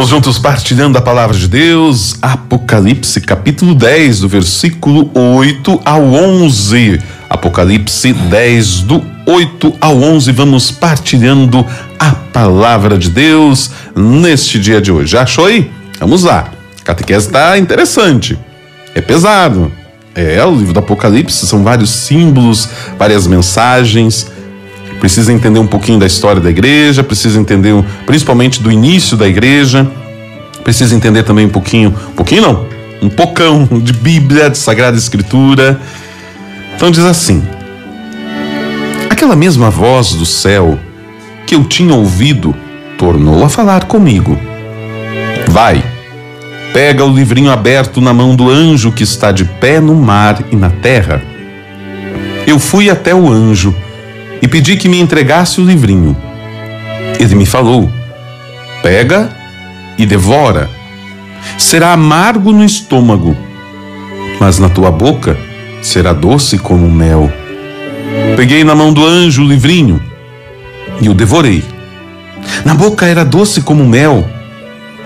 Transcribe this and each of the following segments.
Vamos juntos partilhando a palavra de Deus, Apocalipse capítulo 10, do versículo 8 ao 11. Apocalipse 10, do 8 ao 11, vamos partilhando a palavra de Deus neste dia de hoje. Já achou aí? Vamos lá. A catequese está interessante, é pesado. O livro do Apocalipse são vários símbolos, várias mensagens. Precisa entender um pouquinho da história da igreja, precisa entender principalmente do início da igreja, precisa entender também um pocão de Bíblia, de Sagrada Escritura. Então diz assim: aquela mesma voz do céu que eu tinha ouvido tornou a falar comigo. Vai, pega o livrinho aberto na mão do anjo que está de pé no mar e na terra. Eu fui até o anjo e pedi que me entregasse o livrinho. Ele me falou: pega e devora. Será amargo no estômago, mas na tua boca será doce como mel. Peguei na mão do anjo o livrinho e o devorei. Na boca era doce como mel,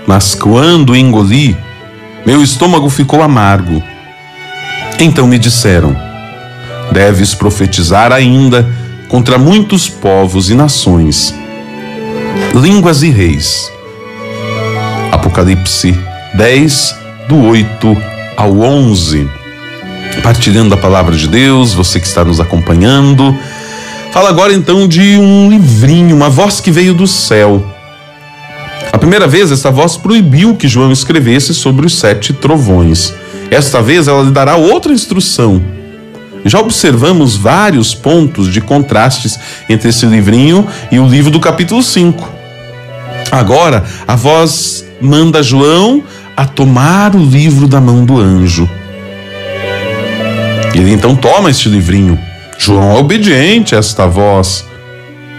mas quando engoli, meu estômago ficou amargo. Então me disseram: deves profetizar ainda contra muitos povos e nações, línguas e reis. Apocalipse 10, do 8 ao 11. Partilhando a palavra de Deus, você que está nos acompanhando. Fala agora então de um livrinho, uma voz que veio do céu. A primeira vez, essa voz proibiu que João escrevesse sobre os 7 trovões. Esta vez ela lhe dará outra instrução. Já observamos vários pontos de contrastes entre esse livrinho e o livro do capítulo 5. Agora, a voz manda João a tomar o livro da mão do anjo. Ele então toma este livrinho. João é obediente a esta voz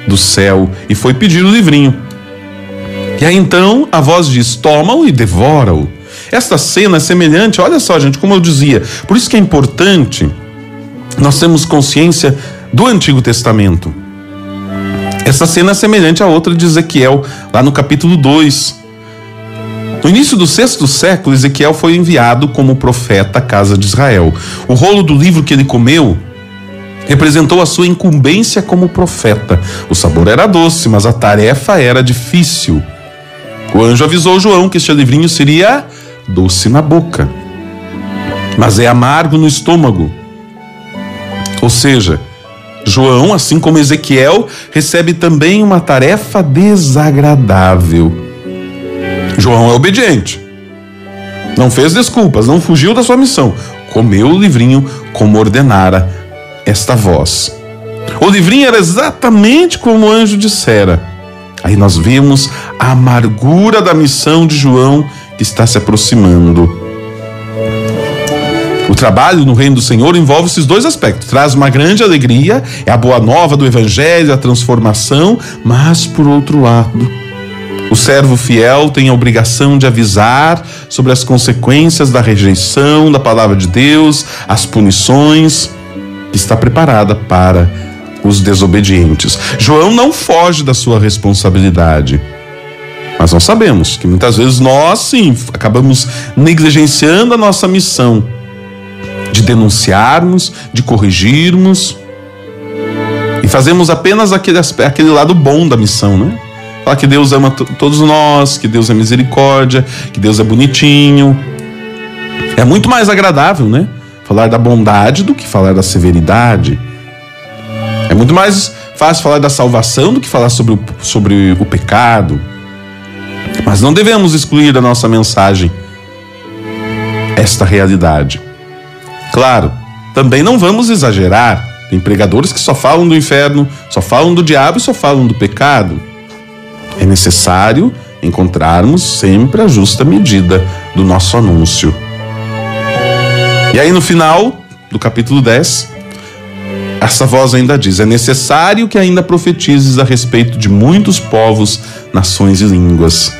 do céu e foi pedir o livrinho. E aí então a voz diz: toma-o e devora-o. Esta cena é semelhante, olha só, gente, como eu dizia, por isso que é importante nós temos consciência do Antigo Testamento. Essa cena é semelhante a outra de Ezequiel, lá no capítulo 2. No início do 6º século, Ezequiel foi enviado como profeta à casa de Israel. O rolo do livro que ele comeu representou a sua incumbência como profeta. O sabor era doce, mas a tarefa era difícil. O anjo avisou João que este livrinho seria doce na boca, mas é amargo no estômago. Ou seja, João, assim como Ezequiel, recebe também uma tarefa desagradável. João é obediente, não fez desculpas, não fugiu da sua missão, comeu o livrinho como ordenara esta voz. O livrinho era exatamente como o anjo dissera. Aí nós vemos a amargura da missão de João que está se aproximando. O trabalho no reino do Senhor envolve esses dois aspectos. Traz uma grande alegria, é a boa nova do evangelho, a transformação, mas por outro lado, o servo fiel tem a obrigação de avisar sobre as consequências da rejeição da palavra de Deus, as punições que está preparada para os desobedientes. João não foge da sua responsabilidade, mas nós sabemos que muitas vezes nós sim acabamos negligenciando a nossa missão de denunciarmos, de corrigirmos, e fazemos apenas aquele lado bom da missão, né? Falar que Deus ama todos nós, que Deus é misericórdia, que Deus é bonitinho. É muito mais agradável, né? Falar da bondade do que falar da severidade. É muito mais fácil falar da salvação do que falar sobre o pecado. Mas não devemos excluir da nossa mensagem esta realidade. Claro, também não vamos exagerar. Tem pregadores que só falam do inferno, só falam do diabo e só falam do pecado. É necessário encontrarmos sempre a justa medida do nosso anúncio. E aí no final do capítulo 10, essa voz ainda diz: é necessário que ainda profetizes a respeito de muitos povos, nações e línguas.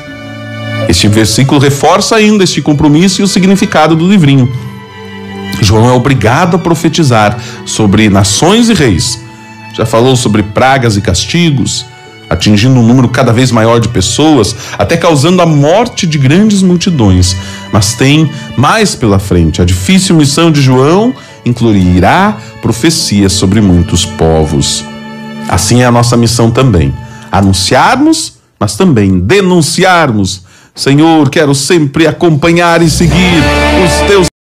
Este versículo reforça ainda este compromisso e o significado do livrinho. João é obrigado a profetizar sobre nações e reis. Já falou sobre pragas e castigos. atingindo um número cada vez maior de pessoas, até causando a morte de grandes multidões. Mas tem mais pela frente. A difícil missão de João incluirá profecias sobre muitos povos. Assim é a nossa missão também: anunciarmos, mas também denunciarmos. Senhor, quero sempre acompanhar e seguir os teus